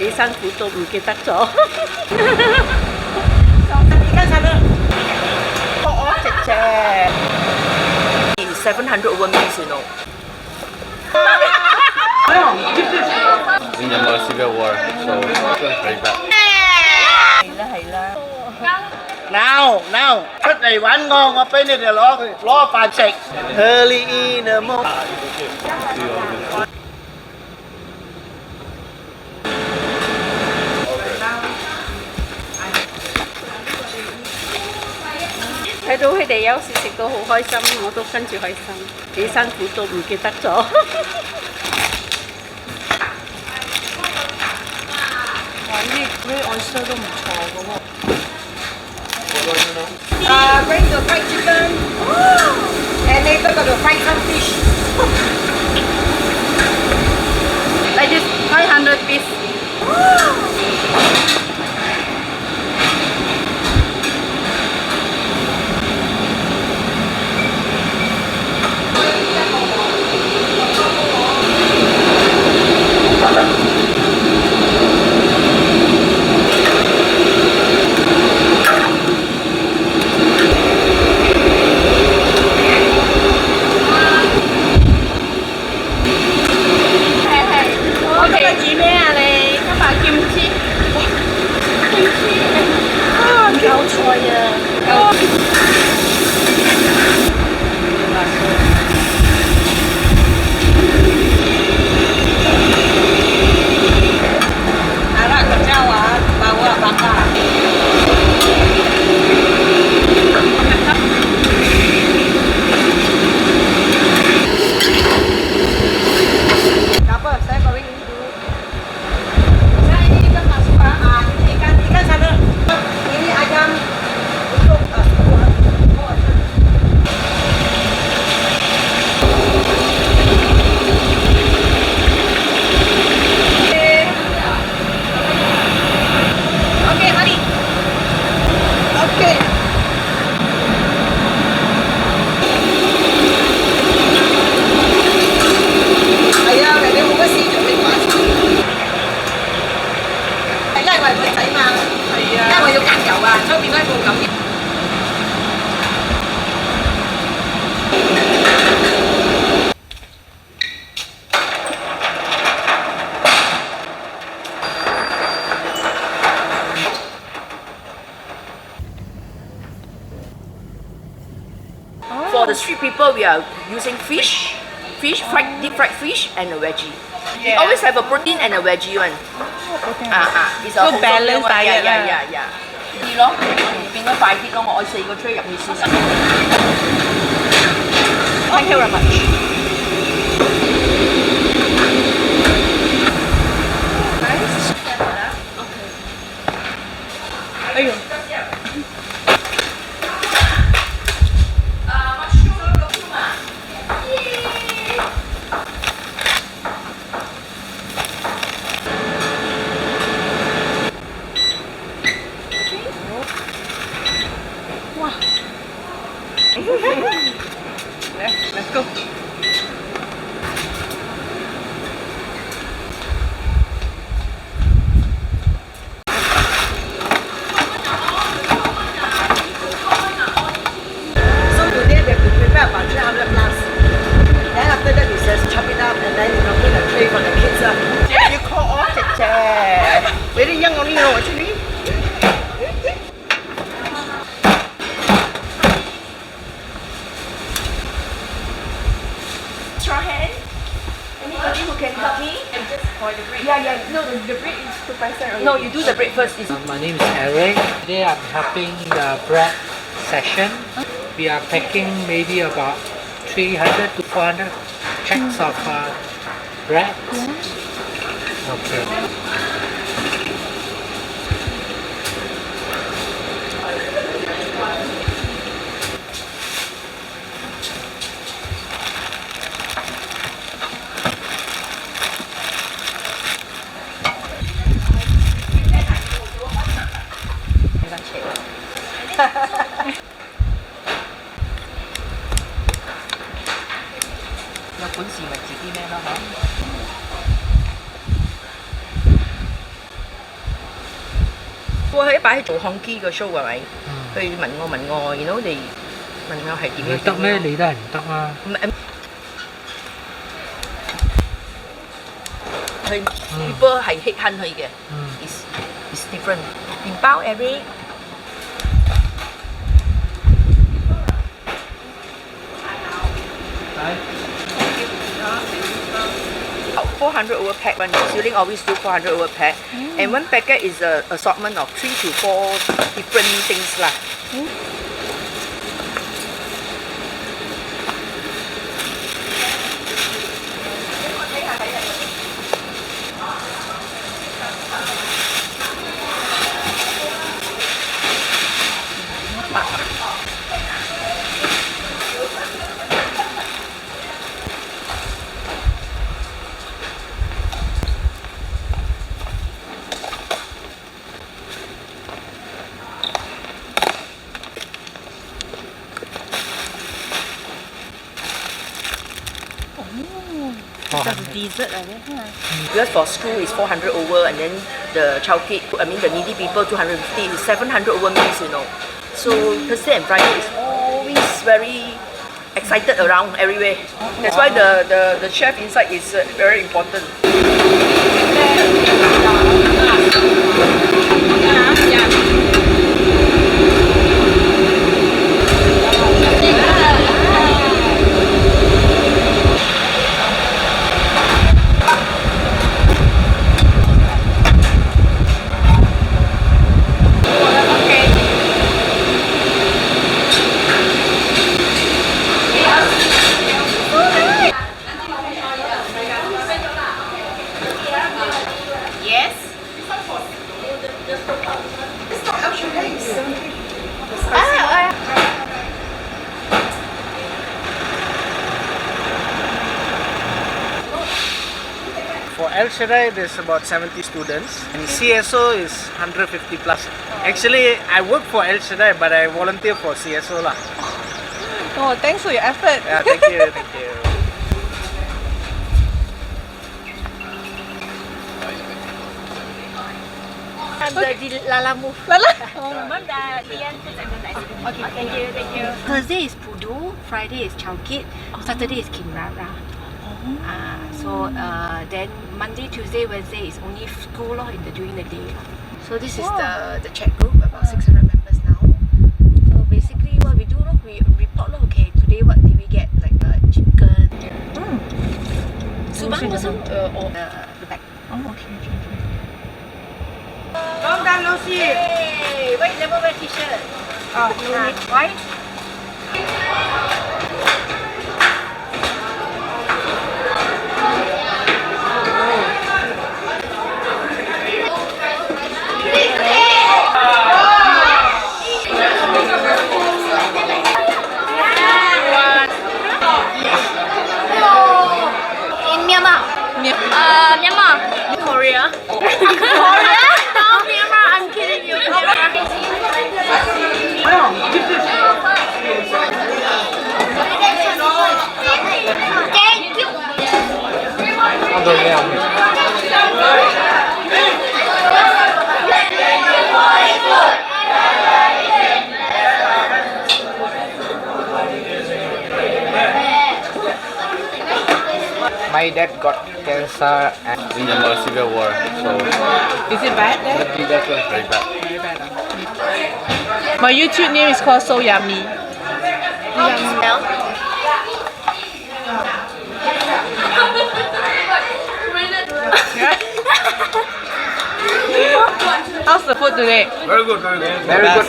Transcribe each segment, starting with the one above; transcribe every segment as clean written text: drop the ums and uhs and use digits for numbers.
幾辛苦都唔記得咗。而家睇到我直隻700 over meals, you know. In the Civil War, so it was very bad. 係啦。Nào,出嚟玩我俾你哋攞飯食。Early in the morning。睇到佢哋有時食到好開心，我都跟住開心。幾辛苦都唔記得咗。哇！呢啲oyster都唔錯嘅喎。Bring the fried chicken. And later got the fried some fish. Like this 500 piece. For the street people, we are using fish, deep fried fish, and a veggie. We always have a protein and a veggie one. It's a So balanced diet lah. Yeah. 啲咯，變得快啲咯，我愛4個 tray 入去先。Thank you very much. Nice. Okay. 哎呦。Let's go. So today we have to prepare about 300 plus. Then after that we just chop it up and then put a tray for the kids. You call off the chair. Very young only, you know, actually. Anybody who can help me? And just for the bread. Yeah. No, the bread is 2 No, you do the bread first. My name is Eric. Today I'm helping the bread session. We are packing maybe about 300 to 400 packs of bread. Okay. 我喺擺喺做康基嘅 show 係咪？佢問我，you know 你問我係點樣？得咩？你都係唔得啊！佢 people 係 hit 佢嘅，is different。麵包 every 400 over pack one. Usually always do 400 over pack. And one packet is a assortment of 3 to 4 different things lah. dessert like that. Because for school is 400 over, and then the childcare, I mean the needy people 250, is 700 over meals, you know. So Thursday and Friday is always very excited around everywhere. That's why the chef inside is very important. For El Shaddai, there's about 70 students, and CSO is 150 plus. Actually, I work for El Shaddai, but I volunteer for CSO lah. Oh, thanks for your effort. Yeah, thank you, thank you. Okay, thank you. Thursday is Pudu, Friday is Chowkit, Saturday is Kimrara. So then Monday, Tuesday, Wednesday is only school during the day. So this is the chat group, about 600 members now. So basically what we do, we report, okay, today what did we get, like chicken, subang also, or the back. Oh, okay. Long time no see. Hey, why you never wear t-shirt? Why? In Myanmar. Myanmar. Korea. Korea? No, Myanmar. I'm kidding you. Thank you. My dad got cancer and in the Malaysia war, so Is it bad there? that was very bad. My YouTube name is called So Yummy. How's the food today? Very good, very good. very good,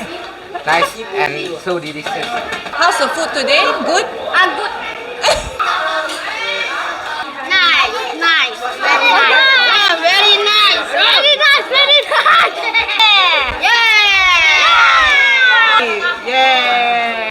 nice and so delicious. How's the food today? Good? Good. Nice. Very nice. Very nice. Very nice. Very nice. Yeah. Yeah.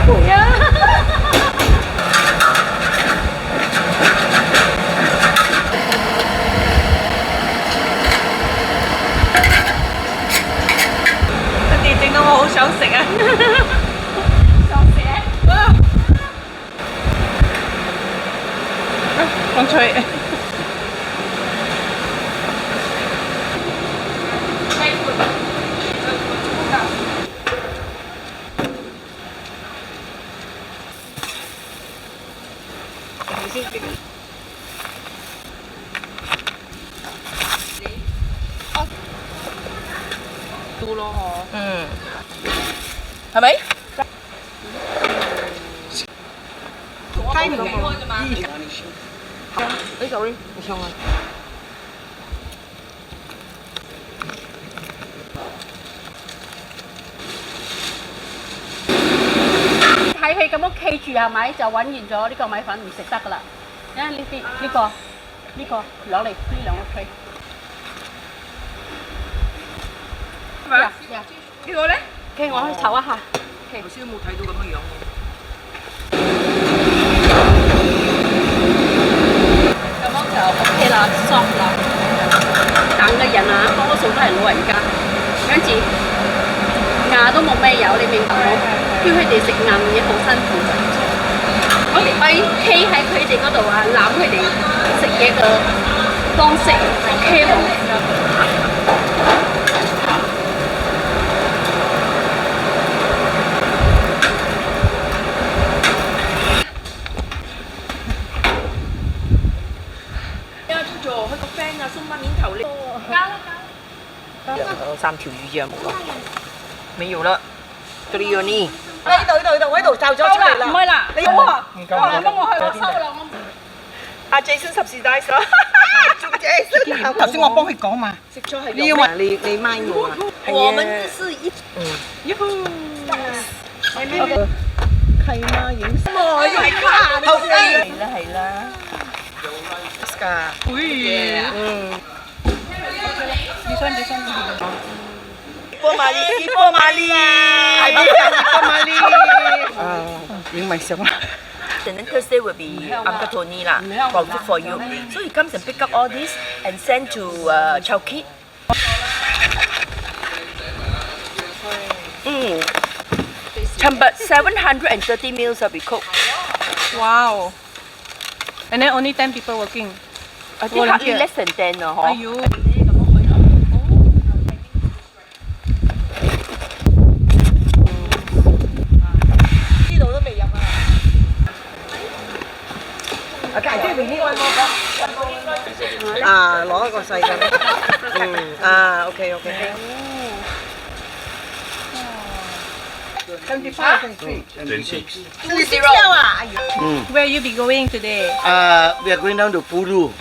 攰啊！佢哋整到我好想食啊！想食啊！風吹。嗯，係咪？雞唔開啫嘛。哎，sorry，你上啊。睇戲咁樣企住係咪？就揾完咗呢個米粉唔食得噶啦。啊，呢啲呢個攞嚟呢兩個 tray。呀呀，呢個咧？ OK，我去炒一下。頭先冇睇到咁嘅樣喎。咁樣就 OK 啦，soft 啦。等嘅人啊，多數都係老人家，跟住牙都冇咩有，你明白冇？叫佢哋食硬嘢好辛苦㗎。我哋可以企喺佢哋嗰度啊，攬佢哋食嘢嘅方式 OK 冇？佢個 friend 啊，送孖面頭你。有3條魚啫，冇啦。沒有了，3個呢？呢度，我喺度就咗出嚟啦。唔係啦，你好啊？幫我去，我收啦，我。阿 Jason subsidize 咗。Jason， 頭先我幫佢講嘛。食咗係你要嘛？你咪我啊。我們是一契媽影相。我要卡頭先。係啦。波馬利，影埋相啦。And then Thursday will be Uncle Tony lah, for food for you. So he comes and pick up all this and send to T.A.S.K. But 730 meals will be cooked. Wow. And then only 10 people working. I think hardly less than 10 lah, hor. 呢度都未入啊！啊，隔啲邊呢位冇啊，攞一個細嘅。啊，OK。Where you be going today? We are going down to Puru.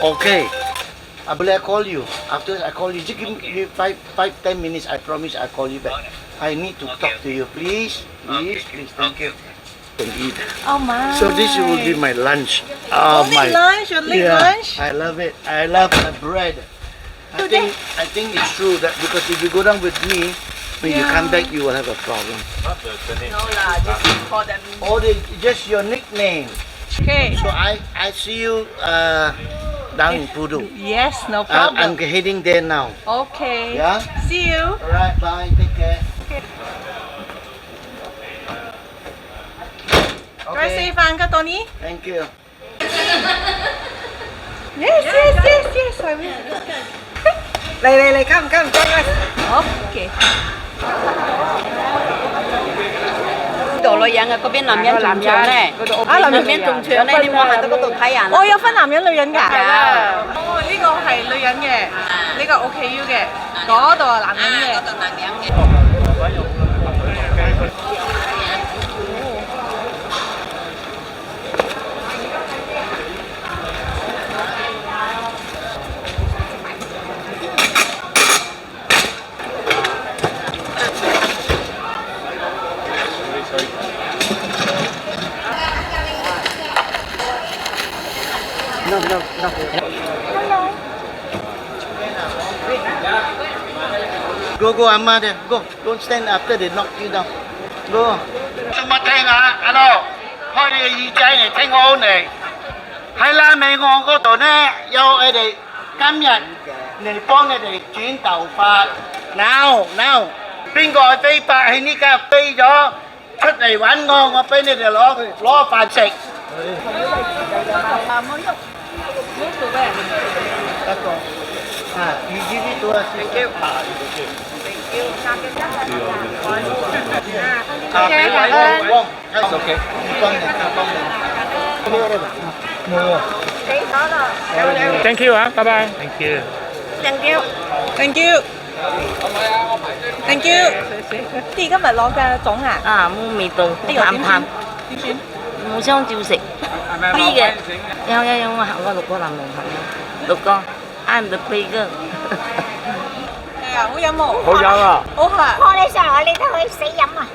Okay. Boleh I call you? After I call you, just give me 5-10 minutes. I promise I'll call you back. I need to talk to you, please. Thank you. And eat. Oh my. So this will be my lunch. Only lunch? Your late lunch? I love it. I love the bread. I think it's true that because if you go down with me, when you come back, you will have a problem. No lah, just call them. Oh, just your nickname. Okay. So I see you down in Pudu. Yes, no I'm problem. heading there now. Okay. Yeah? See you. Alright, bye. Take care. Drive safe, Uncle Tony. Thank you. Yes. I will. 嚟，come join us. OK。呢度女人嘅，嗰邊男人仲長咧。啊，男人仲長咧，你望下到嗰度睇人。我有分男人女人㗎。係啦。哦，呢個係女人嘅，呢個 OKU 嘅，嗰度係男人嘅。嗰度男人嘅。No. Go, Amma there. Go. Don't stand after they knock you down. Go. 做乜聽啊？阿樂，開你個耳仔嚟聽好嚟。喺拉美岸嗰度呢，有佢哋今日嚟幫你哋剪頭髮。Now，邊個係飛白喺呢家飛咗出嚟揾我俾你哋攞飯食。you give it to us. Thank you. It's okay. Thank you 啊，拜拜。 Thank you. Thank you. Thank you. Thank you. 你今日攞嘅粽啊？啊，冇味道，呢個淡淡，點算？冇香照食。free 嘅，有，我行過6個男同學，6個，I'm the play girl。係啊，好飲喎。好飲啊！好喝啊！拖你上嚟，你都可以死飲啊！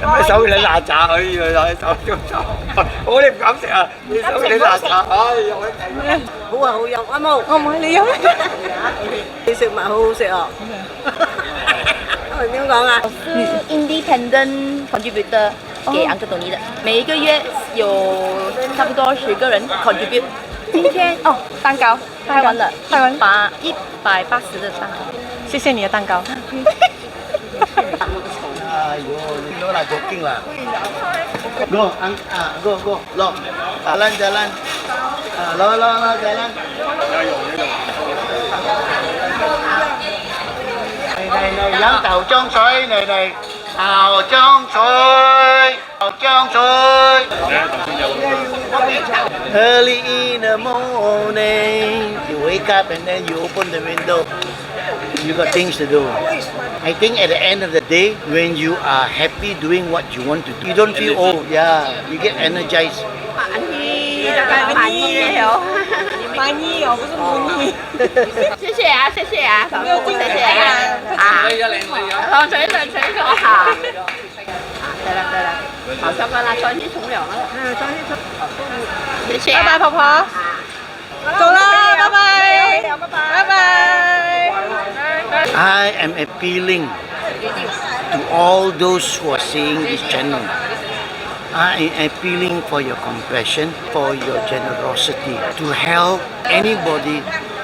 有咩手你辣炸可以攞喺手中炒，我哋唔敢食啊！你手你辣炸，唉，又去睇。好啊，好飲。阿毛，我唔係你飲。你食物好好食啊！點講啊？是 independent contributor 給 Uncle Tony 的，每一個月有差不多10個人 contribute。今天蛋糕拍完了，180的蛋糕。謝謝你的蛋糕。哎呦，你攞嚟做經啦。Go， go， 落，jalan， 落，jalan。嚟飲豆漿水，嚟豆漿水。Early in the morning, you wake up and then you open the window. You got things to do. I think at the end of the day, when you are happy doing what you want to do, you don't feel old. Yeah, you get energized. 滿意哦，滿意哦，不是滿意。謝謝啊，謝謝啊，沒有謝謝啊。好，吹好。對了，好相關啦，裝啲沖涼啦。裝啲沖。謝謝。拜拜，婆婆。走啦，拜拜。拜拜。I am appealing to all those who are seeing this channel. I am appealing for your compassion, for your generosity, to help anybody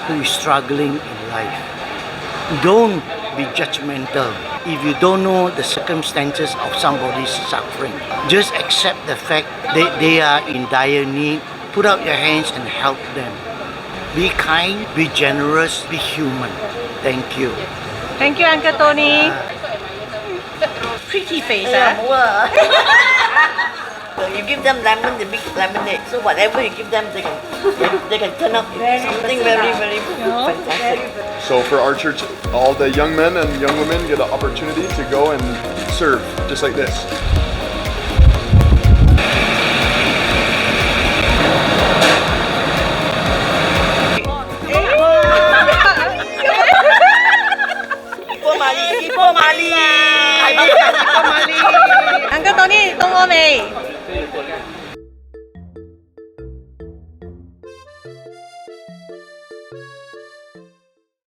who is struggling in life. Don't be judgmental. If you don't know the circumstances of somebody's suffering, just accept the fact that they are in dire need. Put out your hands and help them. Be kind, be generous, be human. Thank you. Thank you, Uncle Tony. Pretty face, ah. You give them lemon, the big lemonade. So whatever you give them, they can turn up something very, very fantastic. So for our church, all the young men and young women get an opportunity to go and serve, just like this. Ibu Mali. Uncle Tony, 到我未？